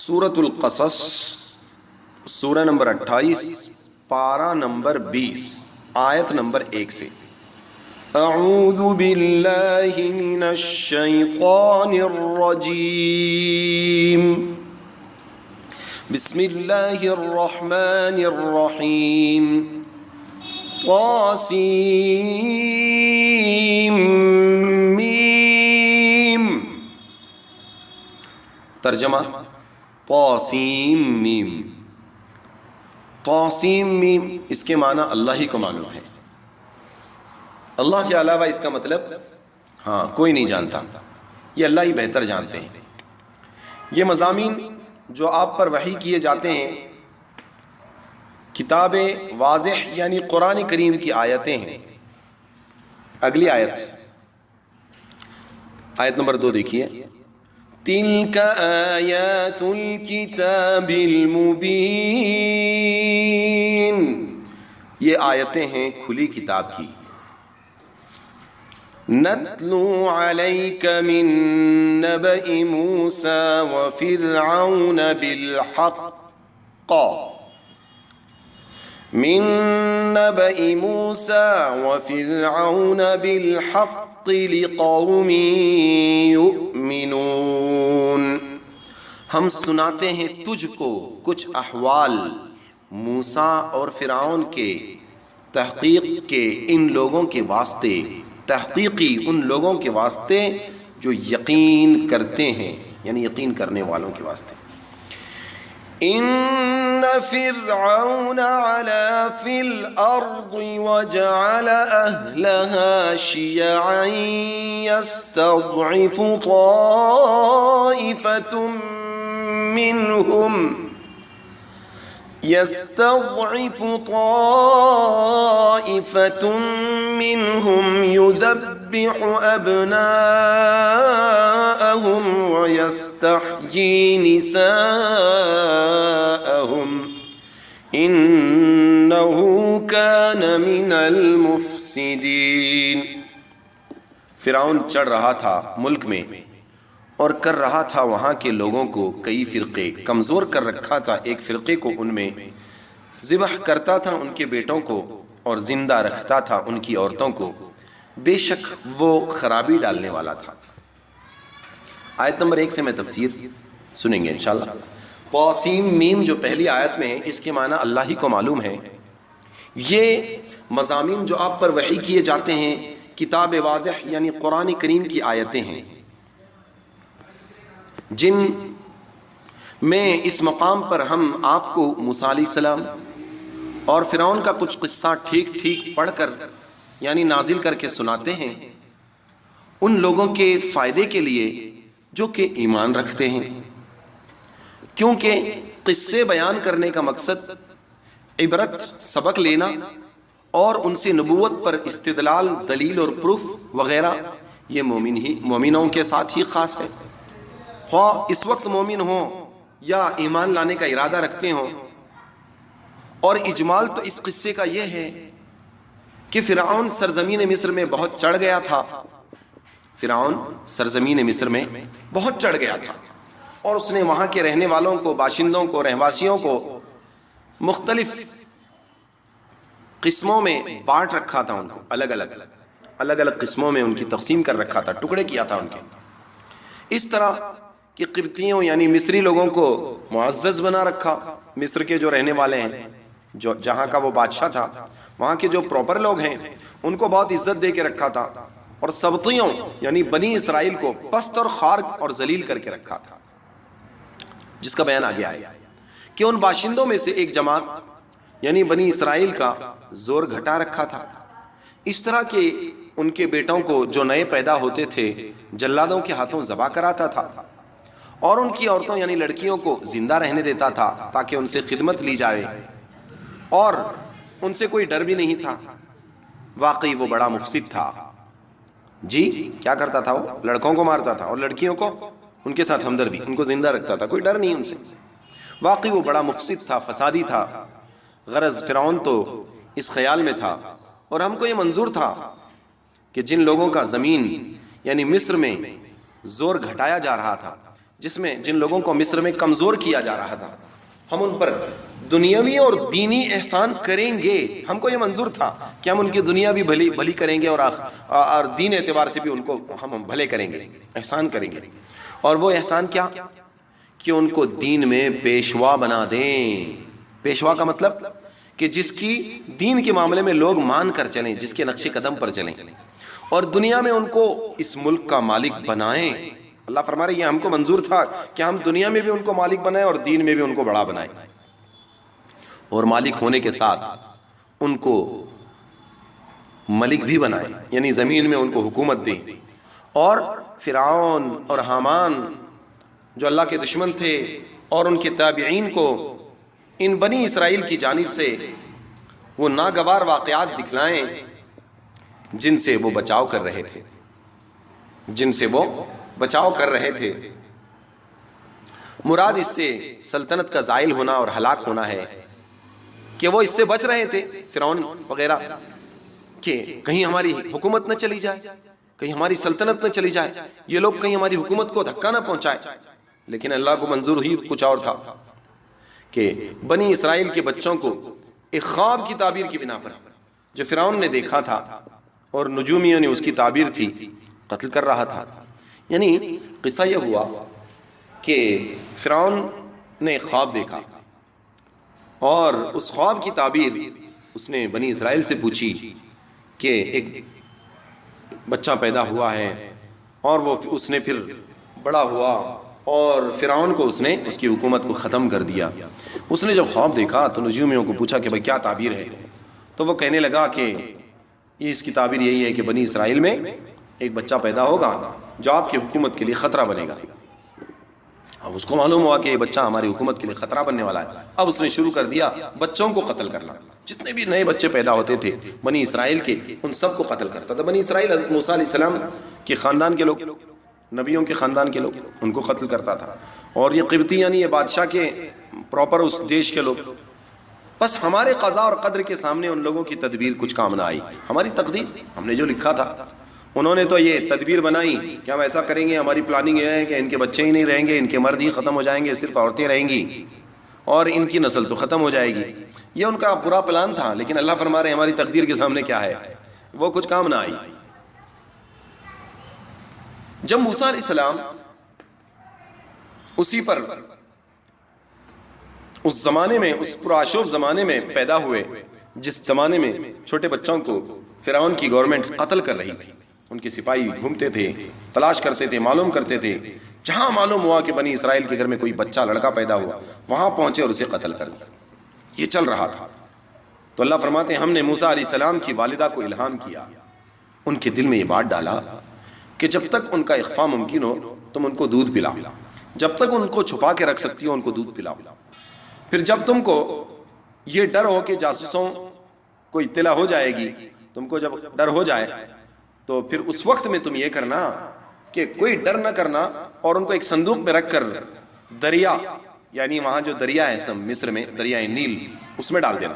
سورۃ القصص سورہ نمبر 28 پارہ نمبر 20 آیت نمبر 1 سے اعوذ باللہ من الشیطان الرجیم بسم اللہ الرحمن الرحیم طاسیم میم ترجمہ طاسیم میم طاسیم میم اس کے معنی اللہ ہی کو معلوم ہے، اللہ کے علاوہ اس کا مطلب کوئی نہیں جانتا، یہ اللہ ہی بہتر جانتے ہیں۔ یہ مضامین جو آپ پر وحی کیے جاتے ہیں کتاب واضح یعنی قرآن کریم کی آیتیں ہیں۔ اگلی آیت نمبر 2 دیکھیے، تِلْكَ آیات الکتاب المبین، یہ آیتیں ہیں کھلی کتاب کی۔ نَتْلُو عَلَيْكَ مِن نَبَإِ مُوسَى وَفِرْعَوْنَ بِالْحَقِّ من نبأ موسى وفرعون بالحق لقوم يؤمنون، ہم سناتے ہیں تجھ کو کچھ احوال موسیٰ اور فرعون کے تحقیق کے ان لوگوں کے واسطے، تحقیقی ان لوگوں کے واسطے جو یقین کرتے ہیں، یعنی یقین کرنے والوں کے واسطے۔ ان فرعون علا فی الارض وجعل اہلها شیعا يستضعف طائفة منهم يذبح أبناءهم ويستحيي نساءهم إنه كان من المفسدين۔ فرعون چڑھ رہا تھا ملک میں اور کر رہا تھا وہاں کے لوگوں کو کئی فرقے، کمزور کر رکھا تھا ایک فرقے کو، ان میں ذبح کرتا تھا ان کے بیٹوں کو اور زندہ رکھتا تھا ان کی عورتوں کو، بے شک وہ خرابی ڈالنے والا تھا۔ آیت نمبر 1 سے میں تفسیر سنیں گے انشاءاللہ۔ طاسیم میم جو پہلی آیت میں ہے اس کے معنی اللہ ہی کو معلوم ہے۔ یہ مضامین جو آپ پر وحی کیے جاتے ہیں کتاب واضح یعنی قرآن کریم کی آیتیں ہیں، جن میں اس مقام پر ہم آپ کو موسیٰ علیہ السلام اور فرعون کا کچھ قصہ ٹھیک پڑھ کر یعنی نازل کر کے سناتے ہیں ان لوگوں کے فائدے کے لیے جو کہ ایمان رکھتے ہیں، کیونکہ قصے بیان کرنے کا مقصد عبرت سبق لینا اور ان سے نبوت پر استدلال، دلیل اور پروف وغیرہ، یہ مومنوں کے ساتھ ہی خاص ہے، خواہ اس وقت مومن ہوں یا ایمان لانے کا ارادہ رکھتے ہوں۔ اور اجمال تو اس قصے کا یہ ہے کہ فرعون سرزمین مصر میں بہت چڑھ گیا تھا، فرعون سرزمین مصر میں بہت چڑھ گیا تھا اور اس نے وہاں کے رہنے والوں کو، باشندوں کو، رہواسیوں کو مختلف قسموں میں بانٹ رکھا تھا، ان کو الگ الگ قسموں میں ان کی تقسیم کر رکھا تھا، ٹکڑے کیا تھا ان کے۔ اس طرح کہ قبطیوں یعنی مصری لوگوں کو معزز بنا رکھا، مصر کے جو رہنے والے ہیں، جو جہاں کا وہ بادشاہ تھا، وہاں کے جو پراپر لوگ ہیں ان کو بہت عزت دے کے رکھا تھا، اور سبطیوں یعنی بنی اسرائیل کو پست اور خار اور ذلیل کر کے رکھا تھا، جس کا بیان آگے آیا کہ ان باشندوں میں سے ایک جماعت یعنی بنی اسرائیل کا زور گھٹا رکھا تھا، اس طرح کہ ان کے بیٹوں کو جو نئے پیدا ہوتے تھے جلادوں کے ہاتھوں ذبح کراتا تھا، اور ان کی عورتوں یعنی لڑکیوں کو زندہ رہنے دیتا تھا تاکہ ان سے خدمت لی جائے، اور ان سے کوئی ڈر بھی نہیں تھا۔ واقعی وہ بڑا مفسد تھا جی، کیا کرتا تھا؟ وہ لڑکوں کو مارتا تھا اور لڑکیوں کو ان کے ساتھ ہمدردی، ان کو زندہ رکھتا تھا، کوئی ڈر نہیں ان سے۔ واقعی وہ بڑا مفسد تھا، فسادی تھا۔ غرض فرعون تو اس خیال میں تھا اور ہم کو یہ منظور تھا کہ جن لوگوں کا زمین یعنی مصر میں زور گھٹایا جا رہا تھا، جس میں جن لوگوں کو مصر میں کمزور کیا جا رہا تھا، ہم ان پر دنیاوی اور دینی احسان کریں گے. ہم کو یہ منظور تھا کہ ہم ان کی دنیا بھی بھلی کریں گے اور دین اعتبار سے بھی ان کو ہم بھلے کریں گے، احسان کریں گے. اور وہ احسان کیا کہ ان کو دین میں پیشوا بنا دیں. پیشوا کا مطلب کہ جس کی دین کے معاملے میں لوگ مان کر چلیں، جس کے نقش قدم پر چلیں، اور دنیا میں ان کو اس ملک کا مالک بنائیں. اللہ فرما رہے ہیں یہ ہم کو منظور تھا کہ ہم دنیا میں بھی ان کو مالک بنائیں اور دین میں بھی ان کو بڑا بنائیں، اور مالک ہونے کے ساتھ ان کو ملک بھی بنائیں، یعنی زمین میں ان کو حکومت دیں. اور فرعون اور حامان جو اللہ کے دشمن تھے اور ان کے تابعین کو ان بنی اسرائیل کی جانب سے وہ ناگوار واقعات دکھلائیں جن سے وہ بچاؤ کر رہے تھے، جن سے وہ بچاؤ کر رہے تھے. مراد اس سے سلطنت کا زائل ہونا اور ہلاک ہونا ہے کہ وہ اس سے بچ رہے تھے، فرعون وغیرہ، کہ کہیں ہماری حکومت نہ چلی جائے، کہیں ہماری سلطنت نہ چلی جائے، یہ لوگ کہیں ہماری حکومت کو دھکا نہ پہنچائے. لیکن اللہ کو منظور ہی کچھ اور تھا کہ بنی اسرائیل کے بچوں کو ایک خواب کی تعبیر کی بنا پر جو فرعون نے دیکھا تھا اور نجومیوں نے اس کی تعبیر تھی، قتل کر رہا تھا. یعنی قصہ یہ ہوا کہ فرعون نے ایک خواب دیکھا اور اس خواب کی تعبیر اس نے بنی اسرائیل سے پوچھی کہ ایک بچہ پیدا ہوا ہے، اور وہ اس نے پھر بڑا ہوا اور فرعون کو اس نے اس کی حکومت کو ختم کر دیا. اس نے جب خواب دیکھا تو نجومیوں کو پوچھا کہ بھائی کیا تعبیر ہے، تو وہ کہنے لگا کہ یہ اس کی تعبیر یہی ہے کہ بنی اسرائیل میں ایک بچہ پیدا ہوگا جو آپ کی حکومت کے لیے خطرہ بنے گا. اب اس کو معلوم ہوا کہ یہ بچہ ہماری حکومت کے لیے خطرہ بننے والا ہے. اب اس نے شروع کر دیا بچوں کو قتل کرنا. جتنے بھی نئے بچے پیدا ہوتے تھے بنی اسرائیل کے، ان سب کو قتل کرتا تھا. بنی اسرائیل حضرت موسیٰ علیہ السلام کے خاندان کے لوگ، نبیوں کے خاندان کے لوگ، ان کو قتل کرتا تھا. اور یہ قبطی یعنی یہ بادشاہ کے پراپر اس دیش کے لوگ. بس ہمارے قضاء اور قدر کے سامنے ان لوگوں کی تدبیر کچھ کام نہ آئی. ہماری تقدیر، ہم نے جو لکھا تھا، انہوں نے تو یہ تدبیر بنائی کہ ہم ایسا کریں گے، ہماری پلاننگ یہ ہے کہ ان کے بچے ہی نہیں رہیں گے، ان کے مرد ہی ختم ہو جائیں گے، صرف عورتیں رہیں گی اور ان کی نسل تو ختم ہو جائے گی. یہ ان کا برا پلان تھا، لیکن اللہ فرما رہے ہیں ہماری تقدیر کے سامنے کیا ہے، وہ کچھ کام نہ آئی. جب موسیٰ علیہ السلام اسی پر اس زمانے میں، اس پرآشوب زمانے میں پیدا ہوئے جس زمانے میں چھوٹے بچوں کو فرعون کی گورنمنٹ قتل کر رہی تھی. ان کے سپاہی گھومتے تھے، تلاش کرتے تھے، معلوم کرتے تھے. جہاں معلوم ہوا کہ بنی اسرائیل کے گھر میں کوئی بچہ لڑکا پیدا ہوا، وہاں پہنچے اور اسے قتل کر دیا. یہ چل رہا تھا. تو اللہ فرماتے ہیں ہم نے موسیٰ علیہ السلام کی والدہ کو الہام کیا، ان کے دل میں یہ بات ڈالا کہ جب تک ان کا اخفاء ممکن ہو تم ان کو دودھ پلاؤ، جب تک ان کو چھپا کے رکھ سکتی ہو ان کو دودھ پلاؤ. پھر جب تم کو یہ ڈر ہو کہ جاسوسوں کو اطلاع ہو جائے گی، تم کو جب ڈر ہو جائے تو پھر اس وقت میں تم یہ کرنا کہ کوئی ڈر نہ کرنا اور ان کو ایک صندوق میں رکھ کر دریا، یعنی وہاں جو دریا ہے مصر میں دریائے نیل، اس میں ڈال دینا.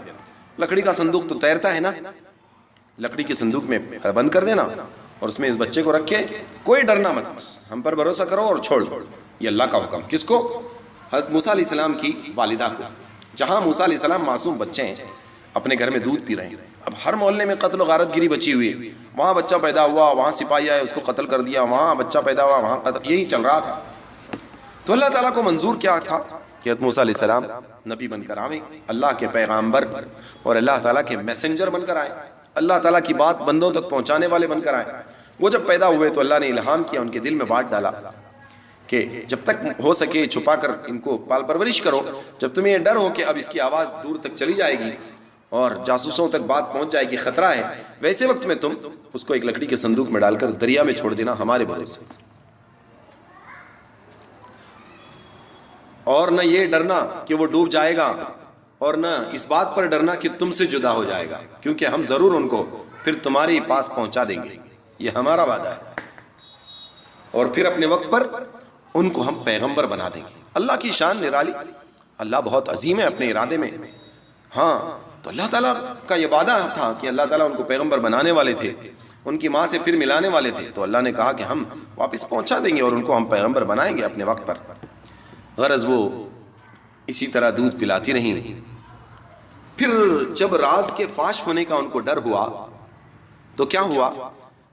لکڑی کا صندوق تو تیرتا ہے نا، لکڑی کے صندوق میں بند کر دینا اور اس میں اس بچے کو رکھ کے کوئی ڈرنا مت، ہم پر بھروسہ کرو اور چھوڑ. یہ اللہ کا حکم. کس کو؟ حضرت موسیٰ علیہ السلام کی والدہ کو. جہاں موسیٰ علیہ السلام معصوم بچے ہیں، اپنے گھر میں دودھ پی رہے ہیں. اب ہر محلے میں قتل و غارت گیری بچی ہوئی ہے. وہاں بچہ پیدا ہوا، وہاں سپاہی آئے اس کو قتل کر دیا، وہاں بچہ پیدا ہوا، وہاں قتل، یہی چل رہا تھا. تو اللہ تعالیٰ کو منظور کیا تھا کہ حضرت موسیٰ علیہ السلام نبی بن کر آئیں، اللہ کے پیغامبر اور اللہ تعالیٰ کے میسنجر بن کر آئیں، اللہ تعالیٰ کی بات بندوں تک پہنچانے والے بن کر آئیں. وہ جب پیدا ہوئے تو اللہ نے الہام کیا، ان کے دل میں بات ڈالا کہ جب تک ہو سکے چھپا کر ان کو پال پرورش کرو. جب تمہیں یہ ڈر ہو کہ اب اس کی آواز دور تک چلی جائے گی اور جاسوسوں تک بات پہنچ جائے گی، خطرہ ہے، ویسے وقت میں تم اس کو ایک لکڑی کے صندوق میں ڈال کر دریا میں چھوڑ دینا ہمارے بھروسے. اور نہ یہ ڈرنا کہ وہ ڈوب جائے گا، اور نہ اس بات پر ڈرنا کہ تم سے جدا ہو جائے گا، کیونکہ ہم ضرور ان کو پھر تمہارے پاس پہنچا دیں گے، یہ ہمارا وعدہ ہے. اور پھر اپنے وقت پر ان کو ہم پیغمبر بنا دیں گے. اللہ کی شان نرالی، اللہ بہت عظیم ہے اپنے ارادے میں. ہاں، تو اللہ تعالیٰ کا یہ وعدہ تھا کہ اللہ تعالیٰ ان کو پیغمبر بنانے والے تھے. ان کی ماں سے پھر ملانے والے تھے، تو اللہ نے کہا کہ ہم واپس پہنچا دیں گے اور ان کو ہم پیغمبر بنائیں گے اپنے وقت پر۔ غرض وہ اسی طرح دودھ پلاتی رہیں۔ پھر جب راز کے فاش ہونے کا ان کو ڈر ہوا تو کیا ہوا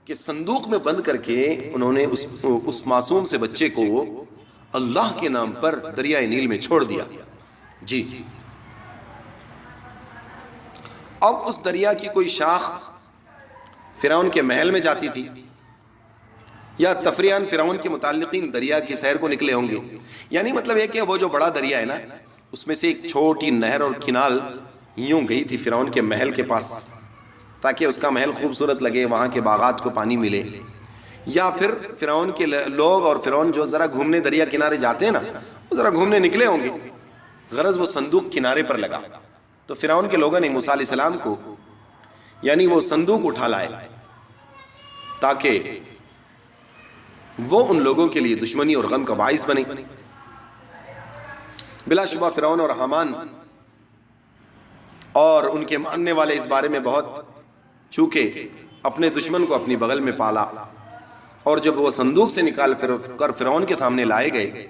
کہ صندوق میں بند کر کے انہوں نے اس معصوم سے بچے کو اللہ کے نام پر دریائے نیل میں چھوڑ دیا۔ جی، اب اس دریا کی کوئی شاخ فرعون کے محل میں جاتی تھی، یا تفریحاً فرعون کے متعلقین دریا کی سیر کو نکلے ہوں گے، یعنی مطلب یہ کہ وہ جو بڑا دریا ہے نا، اس میں سے ایک چھوٹی نہر اور کنال یوں گئی تھی فرعون کے محل کے پاس، تاکہ اس کا محل خوبصورت لگے، وہاں کے باغات کو پانی ملے۔ یا پھر فرعون کے لوگ اور فرعون جو ذرا گھومنے دریا کنارے جاتے ہیں نا، وہ ذرا گھومنے نکلے ہوں گے، غرض وہ صندوق کنارے پر لگا تو فرعون کے لوگوں نے موسیٰ علیہ السلام کو یعنی وہ صندوق اٹھا لائے تاکہ وہ ان لوگوں کے لیے دشمنی اور غم کا باعث بنے۔ بلا شبہ فرعون اور حامان اور ان کے ماننے والے اس بارے میں بہت چونکہ اپنے دشمن کو اپنی بغل میں پالا، اور جب وہ صندوق سے نکال کر فرعون کے سامنے لائے گئے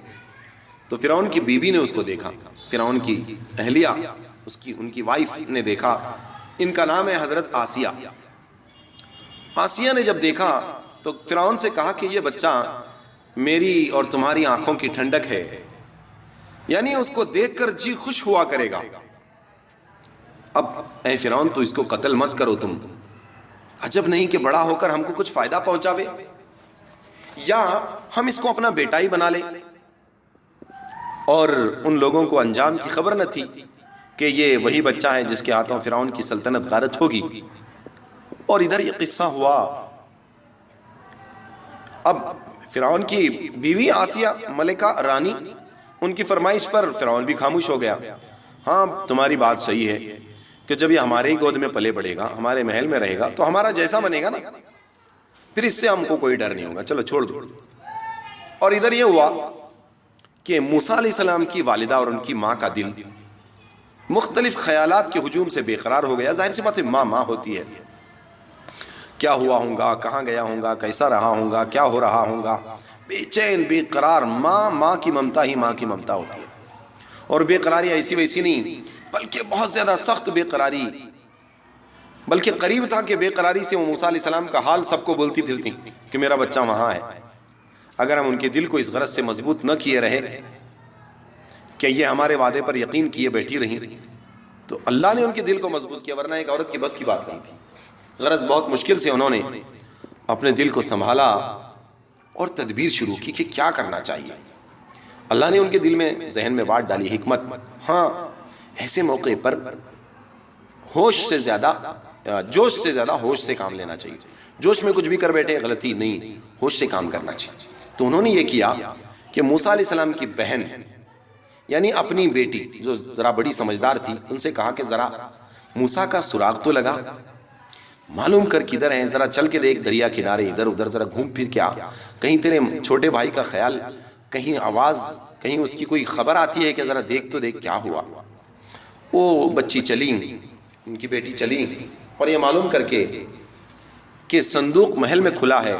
تو فرعون کی بیوی نے اس کو دیکھا، فرعون کی اہلیہ ان کی وائف نے دیکھا، ان کا نام ہے حضرت آسیہ۔ آسیہ نے جب دیکھا تو فرعون سے کہا کہ یہ بچہ میری اور تمہاری آنکھوں کی ٹھنڈک ہے، یعنی اس کو دیکھ کر جی خوش ہوا کرے گا۔ اب اے فرعون تو اس کو قتل مت کرو، تم عجب نہیں کہ بڑا ہو کر ہم کو کچھ فائدہ پہنچاوے، یا ہم اس کو اپنا بیٹا ہی بنا لیں۔ اور ان لوگوں کو انجام کی خبر نہ تھی کہ یہ وہی بچہ ہے جس کے ہاتھوں فرعون کی سلطنت غارت ہوگی۔ اور ادھر یہ قصہ ہوا، اب فرعون کی بیوی آسیہ ملکہ رانی، ان کی فرمائش پر فرعون بھی خاموش ہو گیا۔ ہاں تمہاری بات صحیح ہے کہ جب یہ ہمارے ہی گود میں پلے بڑھے گا، ہمارے محل میں رہے گا تو ہمارا جیسا بنے گا نا، پھر اس سے ہم کو کوئی ڈر نہیں ہوگا، چلو چھوڑ دو۔ اور ادھر یہ ہوا کہ موسیٰ علیہ السلام کی والدہ اور ان کی ماں کا دل مختلف خیالات کے ہجوم سے بے قرار ہو گیا۔ ظاہر سی بات ہے، ماں ہوتی ہے، کیا ہوا ہوں گا، کہاں گیا ہوں گا، کیسا رہا ہوں گا، کیا ہو رہا ہوں گا، بے چین بے قرار۔ ماں کی ممتا ہی ماں کی ممتا ہوتی ہے، اور بے قراری ایسی ویسی نہیں، بلکہ بہت زیادہ سخت بے قراری، بلکہ قریب تھا کہ بے قراری سے وہ موسیٰ علیہ السلام کا حال سب کو بولتی پھرتی کہ میرا بچہ وہاں ہے۔ اگر ہم ان کے دل کو اس غرض سے مضبوط نہ کیے رہے کہ یہ ہمارے وعدے پر یقین کیے بیٹھی رہیں تو اللہ نے ان کے دل کو مضبوط کیا، ورنہ ایک عورت کی بس کی بات نہیں تھی۔ غرض بہت مشکل سے انہوں نے اپنے دل کو سنبھالا اور تدبیر شروع کی کہ کیا کرنا چاہیے۔ اللہ نے ان کے دل میں ذہن میں بات ڈالی حکمت۔ ہاں ایسے موقع پر جوش سے زیادہ ہوش سے کام لینا چاہیے۔ جوش میں کچھ بھی کر بیٹھے غلطی نہیں، ہوش سے کام کرنا چاہیے۔ تو انہوں نے یہ کیا کہ موسیٰ علیہ السلام کی بہن یعنی اپنی بیٹی جو ذرا بڑی سمجھدار تھی، ان سے کہا کہ ذرا موسیٰ کا سراغ تو لگا، معلوم کر کدھر ہیں، ذرا چل کے دیکھ دریا کنارے، ادھر ادھر ذرا گھوم پھر کے آ، کہیں تیرے چھوٹے بھائی کا خیال، کہیں آواز، کہیں اس کی کوئی خبر آتی ہے کہ ذرا دیکھ تو دیکھ کیا ہوا۔ وہ بچی چلی، ان کی بیٹی چلی اور یہ معلوم کر کے کہ صندوق محل میں کھلا ہے،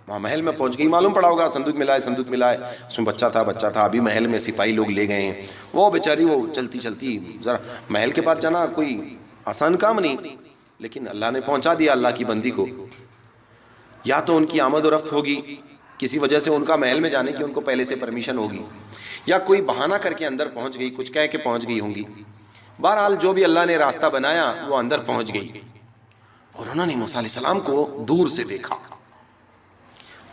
وہاں محل میں پہنچ گئی۔ معلوم پڑا ہوگا صندوق ملا ہے، اس میں بچہ تھا، ابھی محل میں سپاہی لوگ لے گئے ہیں۔ وہ بیچاری وہ چلتی ذرا محل کے پاس جانا کوئی آسان کام نہیں، لیکن اللہ نے پہنچا دیا اللہ کی بندی کو۔ یا تو ان کی آمد و رفت ہوگی، کسی وجہ سے ان کا محل میں جانے کی ان کو پہلے سے پرمیشن ہوگی، یا کوئی بہانہ کر کے اندر پہنچ گئی، کچھ کہہ کے پہنچ گئی ہوں گی۔ بہرحال جو بھی اللہ نے راستہ بنایا وہ اندر پہنچ گئی، اور انہوں نے موسیٰ علیہ السلام کو دور سے دیکھا۔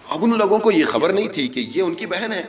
اب ان لوگوں کو یہ خبر نہیں تھی کہ یہ ان کی بہن ہے،